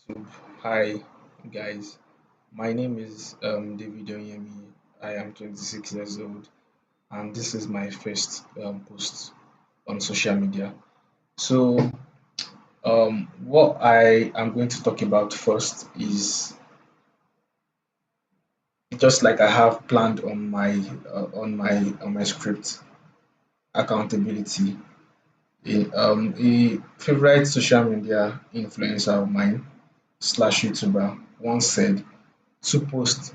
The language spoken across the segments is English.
So, hi guys, my name is David Onyemi. I am 26 years old, and this is my first post on social media. So, what I am going to talk about first is just like I have planned on my script, accountability. A favorite social media influencer of mine slash YouTuber once said, "Two posts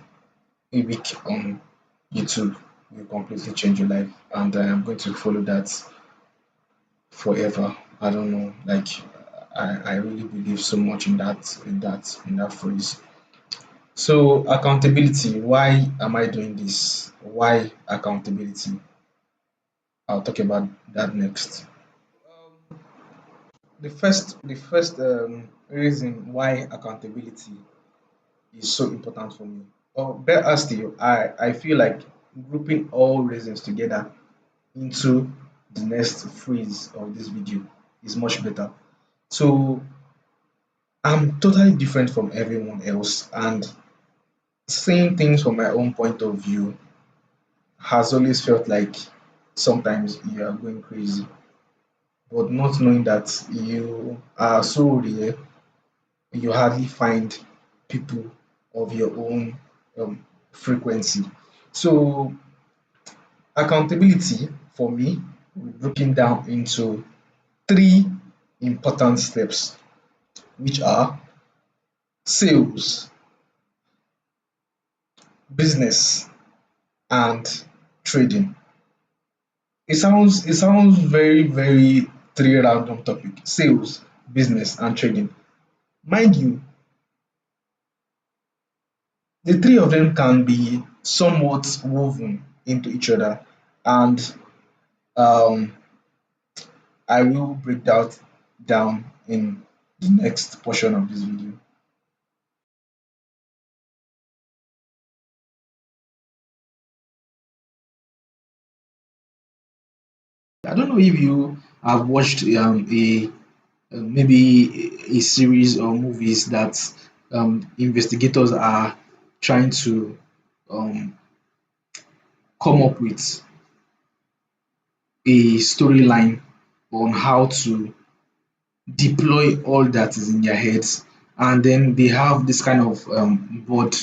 a week on YouTube will completely change your life." And I am going to follow that forever. I don't know, like I really believe so much in that phrase. So accountability, why am I doing this? Why accountability? I'll talk about that next. The first reason why accountability is so important for me. Or better still, I feel like grouping all reasons together into the next phrase of this video is much better. So I'm totally different from everyone else, and seeing things from my own point of view has always felt like sometimes you are going crazy. But not knowing that you are so rare, you hardly find people of your own frequency. So accountability for me, broken down into three important steps, which are sales, business, and trading. It sounds very three random topic. Sales, business, and trading. Mind you, the three of them can be somewhat woven into each other, and um, I will break that down in the next portion of this video. I don't know if you have watched maybe a series or movies that investigators are trying to um, come up with a storyline on how to deploy all that is in their heads, and then they have this kind of board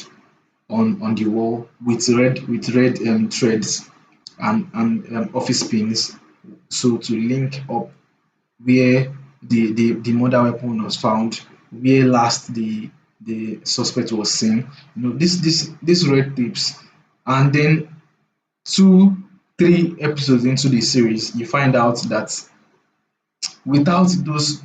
on the wall with red threads and office pins, so to link up where the murder weapon was found, where last the suspect was seen. This red tips, and then two, 3 episodes into the series, you find out that without those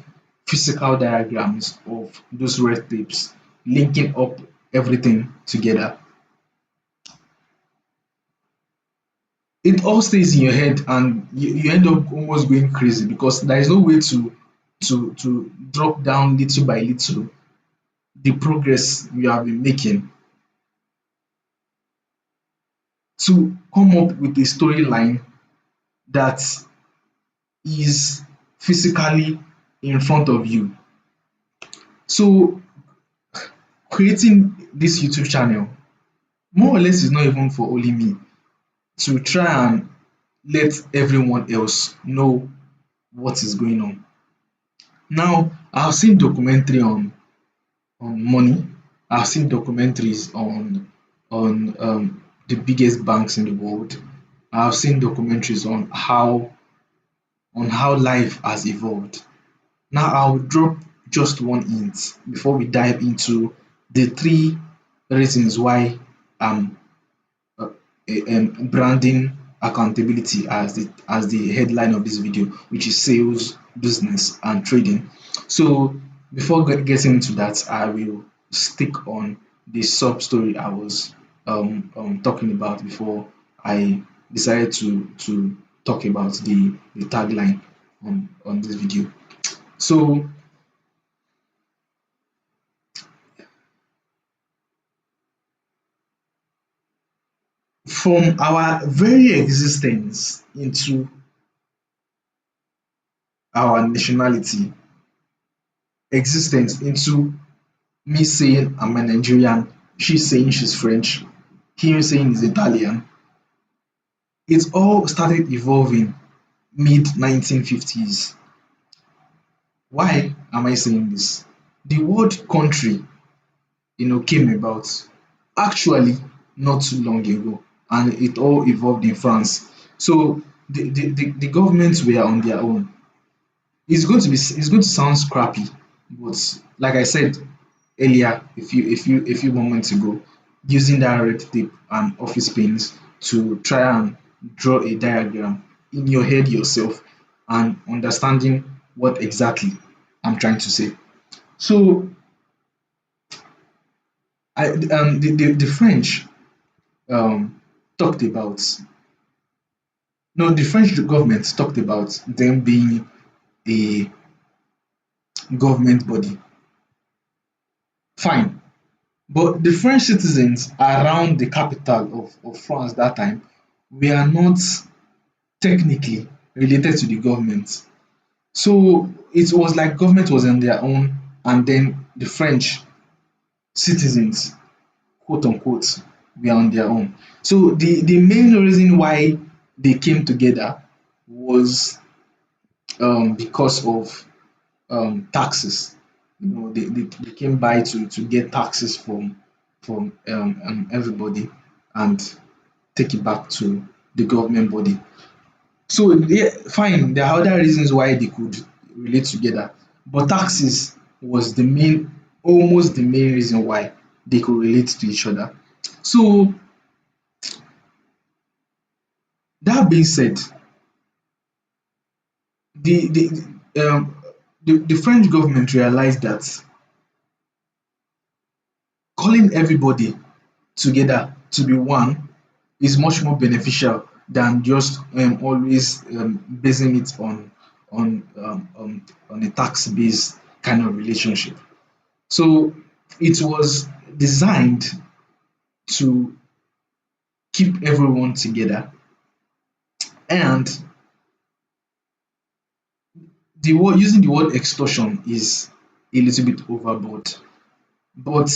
physical diagrams of those red tapes linking up everything together, it all stays in your head, and you end up almost going crazy because there is no way to drop down little by little the progress you have been making to come up with a storyline that is physically in front of you. So creating this YouTube channel more or less is not even for only me to try and let everyone else know what is going on. Now, I've seen documentary on money. I've seen documentaries on the biggest banks in the world. I've seen documentaries on how life has evolved. Now, I'll drop just one hint before we dive into the three reasons why I'm branding accountability as the headline of this video, which is sales, business, and trading. So before getting into that, I will stick on the sub story I was talking about before I decided to talk about the tagline on this video. So from our very existence into our nationality, existence into Me saying I'm a Nigerian, she saying she's French, him saying he's Italian. It all started evolving mid 1950s. Why am I saying this? The word country, came about actually not too long ago, and it all evolved in France. So the governments were on their own. It's going to sound scrappy, but like I said earlier, a few moments ago, using that red tape and office pens to try and draw a diagram in your head yourself and understanding what exactly I'm trying to say. So the French um talked about no the French government talked about them being a government body. Fine. But the French citizens around the capital of France that time were not technically related to the government. So it was like government was on their own, and then the French citizens, quote unquote, were on their own. So the main reason why they came together was because of taxes. They came by to get taxes from everybody and take it back to the government body. So yeah, fine. There are other reasons why they could relate together, but taxes was almost the main reason why they could relate to each other. So that being said, the French government realized that calling everybody together to be one is much more beneficial than just always basing it on a tax based kind of relationship. So it was designed to keep everyone together, and the word using the word extortion is a little bit overboard. But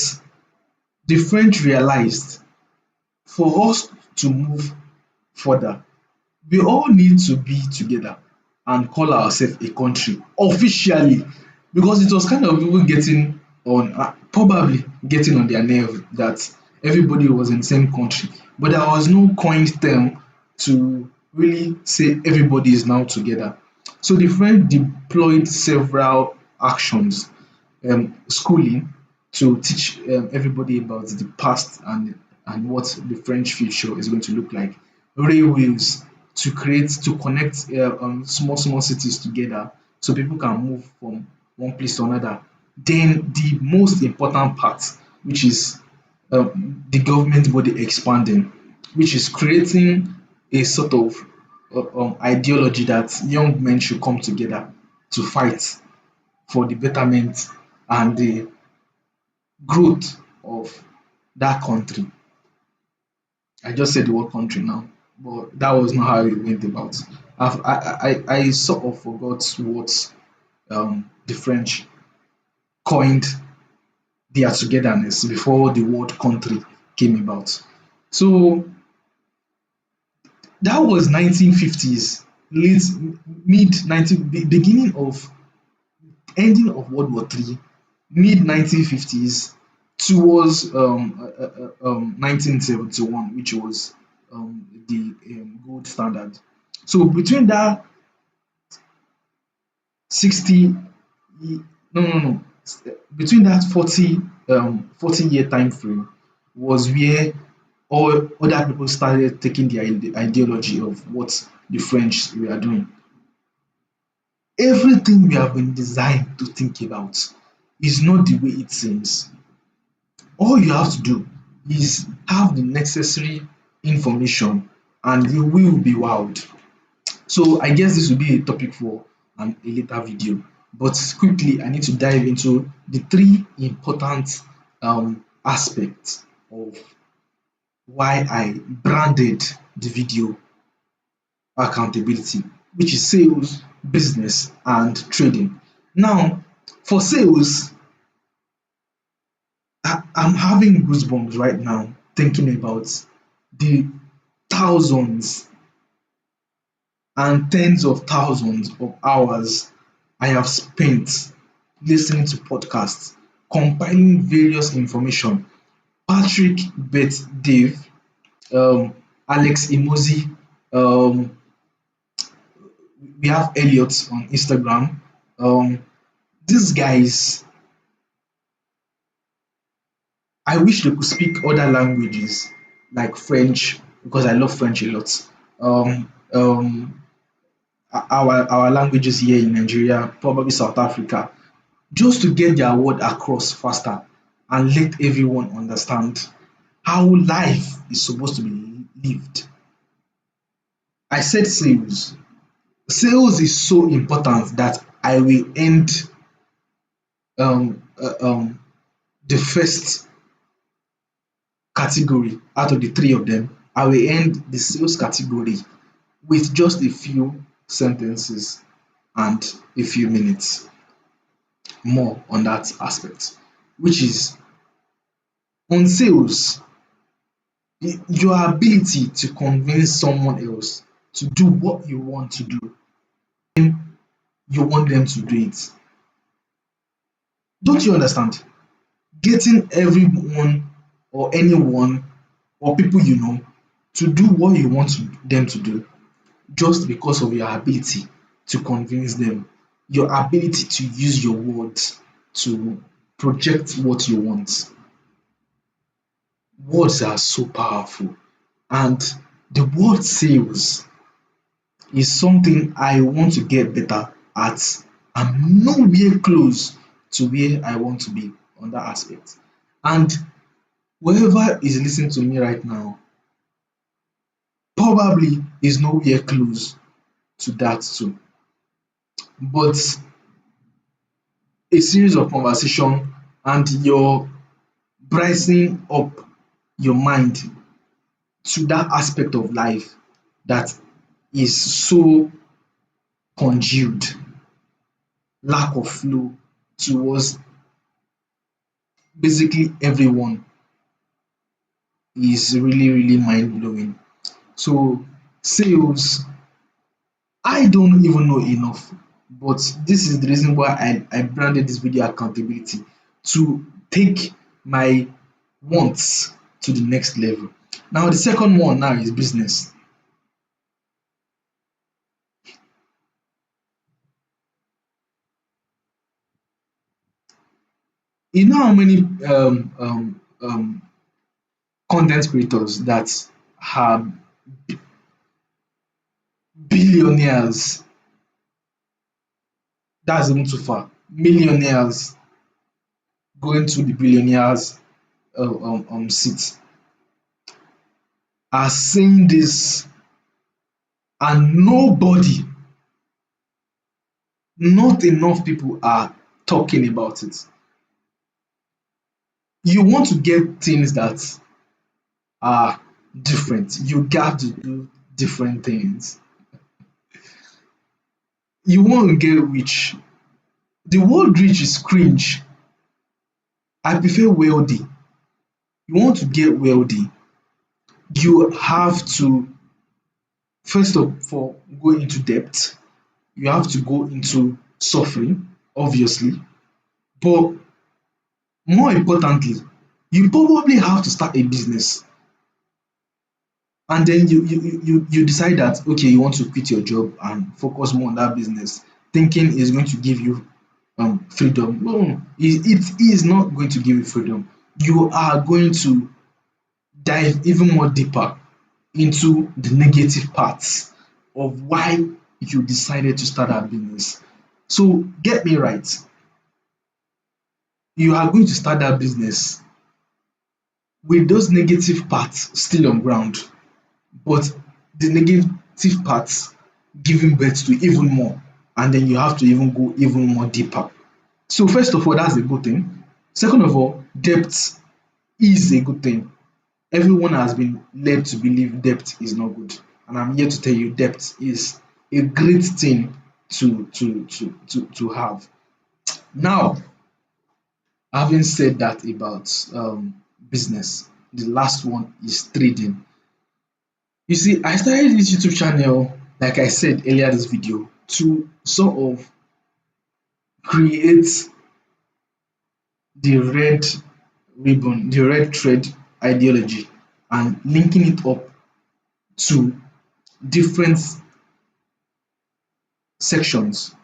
the French realized for us to move further, we all need to be together and call ourselves a country officially, because it was kind of even getting on probably getting on their nerve that everybody was in the same country, but there was no coined term to really say everybody is now together. So the French deployed several actions, schooling to teach everybody about the past and what the French future is going to look like. Railways to connect small cities together so people can move from one place to another. Then the most important part, which is the government body expanding, which is creating a sort of ideology that young men should come together to fight for the betterment and the growth of that country. I just said the word country now, but that was not how it went about. I sort of forgot what the French coined their togetherness before the word country came about. So that was 1950s, late mid 19 beginning of ending of World War Three, mid 1950s towards 1971, which was the gold standard. So between that 60, no, between that 40-year time frame was where all other people started taking the ideology of what the French were doing. Everything we have been designed to think about is not the way it seems. All you have to do is have the necessary information and you will be wowed. So I guess this will be a topic for a later video. But quickly, I need to dive into the three important aspects of why I branded the video accountability, which is sales, business, and trading. Now, for sales, I'm having goosebumps right now thinking about the thousands and tens of thousands of hours I have spent listening to podcasts, compiling various information. Patrick, Beth, Dave, um, Alex Imozi, um, we have Elliot on Instagram. Um, these guys, I wish they could speak other languages like French because I love French a lot. Our languages here in Nigeria, probably South Africa, just to get their word across faster and let everyone understand how life is supposed to be lived. I said sales. Sales is so important that I will end um, uh, um, the first category out of the three of them. I will end the sales category with just a few sentences and a few minutes more on that aspect, which is on sales, your ability to convince someone else to do what you want to do, you want them to do it. Don't you understand? Getting everyone or anyone or people you know to do what you want them to do just because of your ability to convince them, your ability to use your words to project what you want. Words are so powerful, and the word sales is something I want to get better at. I'm nowhere close to where I want to be on that aspect. And whoever is listening to me right now probably is nowhere close to that too. But a series of conversation and your brightening up your mind to that aspect of life that is so congealed, lack of flow towards basically everyone is really, really mind blowing. So, sales, I don't even know enough, but this is the reason why I branded this video accountability to take my wants to the next level. Now, the second one now is business. You know how many content creators that are billionaires? That's even too far. Millionaires going to the billionaires seat are saying this, and nobody, not enough people are talking about it. You want to get things that are different, you got to do different things. You want to get rich. The word rich is cringe. I prefer wealthy. You want to get wealthy, you have to first of all go into debt. You have to go into suffering, obviously. But more importantly, you probably have to start a business, and then you decide that okay, you want to quit your job and focus more on that business, thinking it's going to give you freedom. No, it is not going to give you freedom. You are going to dive even more deeper into the negative parts of why you decided to start that business. So get me right, you are going to start that business with those negative parts still on ground, but the negative parts giving birth to even more, and then you have to even go even more deeper. So first of all, that's a good thing. Second of all, debt is a good thing. Everyone has been led to believe debt is not good, and I'm here to tell you debt is a great thing to have. Now, Having said that about business, the last one is trading. You see, I started this YouTube channel, like I said earlier this video, to sort of create the red ribbon, the red thread ideology, and linking it up to different sections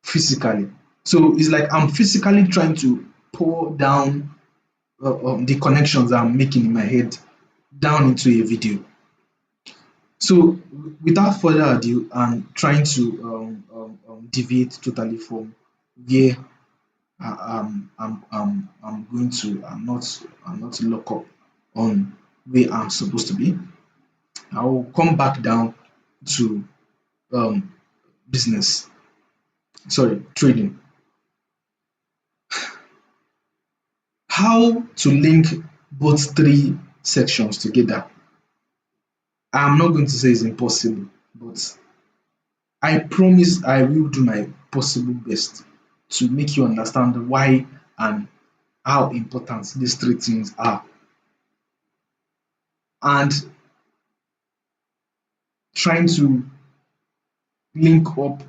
physically. So it's like I'm physically trying to pour down the connections I'm making in my head down into a video. So without further ado, I'm trying to deviate totally from where I'm going to. I'm not lock up on where I'm supposed to be. I will come back down to um, business. Sorry, trading. How to link both three sections together. I'm not going to say it's impossible, but I promise I will do my possible best to make you understand why and how important these three things are, and trying to link up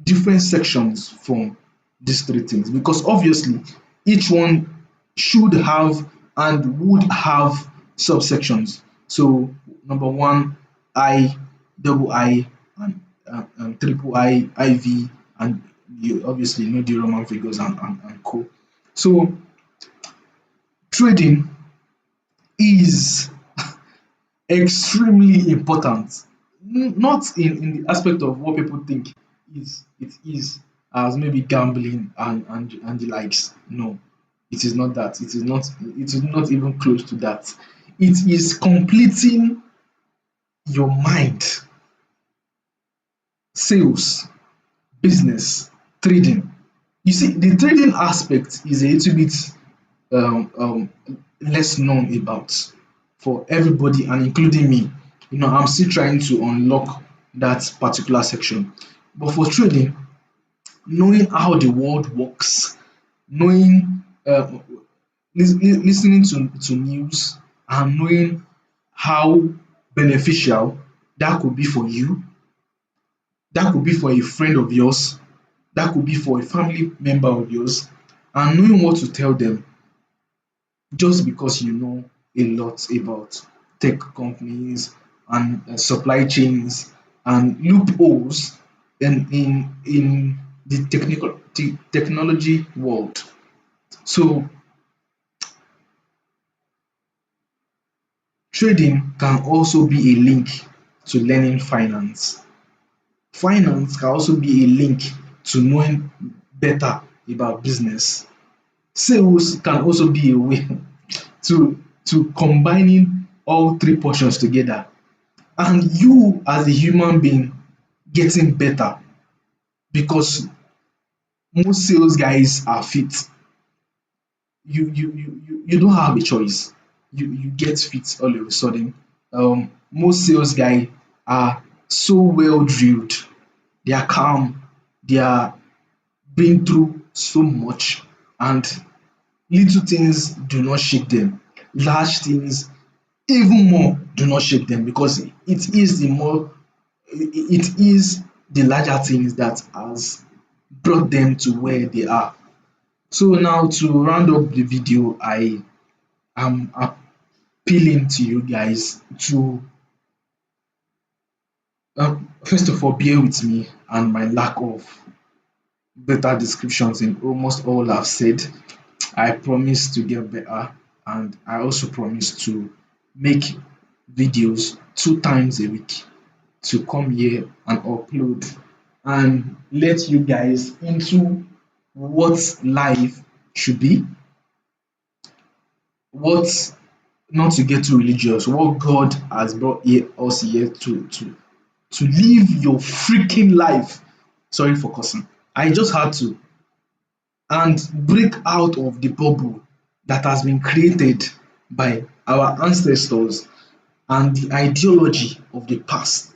different sections from these three things, because obviously each one should have and would have subsections. So number one, I, double I, and triple I, IV, and you obviously know the Roman figures and co. So trading is extremely important. Not in the aspect of what people think it is, as maybe gambling and the likes. No, it is not that. It is not even close to that. It is completing your mind, sales, business, trading. You see, the trading aspect is a little bit um, less known about for everybody and including me. I'm still trying to unlock that particular section. But for trading, knowing how the world works, knowing, listening to news, and knowing how beneficial that could be for you, that could be for a friend of yours, that could be for a family member of yours, and knowing what to tell them just because you know a lot about tech companies and supply chains and loopholes in the technology world. So trading can also be a link to learning finance. Finance can also be a link to knowing better about business. Sales can also be a way to combining all three portions together, and you as a human being getting better, because most sales guys are fit. You don't have a choice. You get fit all of a sudden. Most sales guys are so well drilled, they are calm, they are been through so much, and little things do not shake them. Large things even more do not shake them, because it is the larger things that has brought them to where they are. So now, to round up the video, I am appealing to you guys to, first of all, bear with me and my lack of better descriptions in almost all I've said. I promise to get better, and I also promise to make videos 2 times a week, to come here and upload and let you guys into what life should be, what, not to get too religious, what God has brought us here to live your freaking life. Sorry for cussing. I just had to, and break out of the bubble that has been created by our ancestors and the ideology of the past.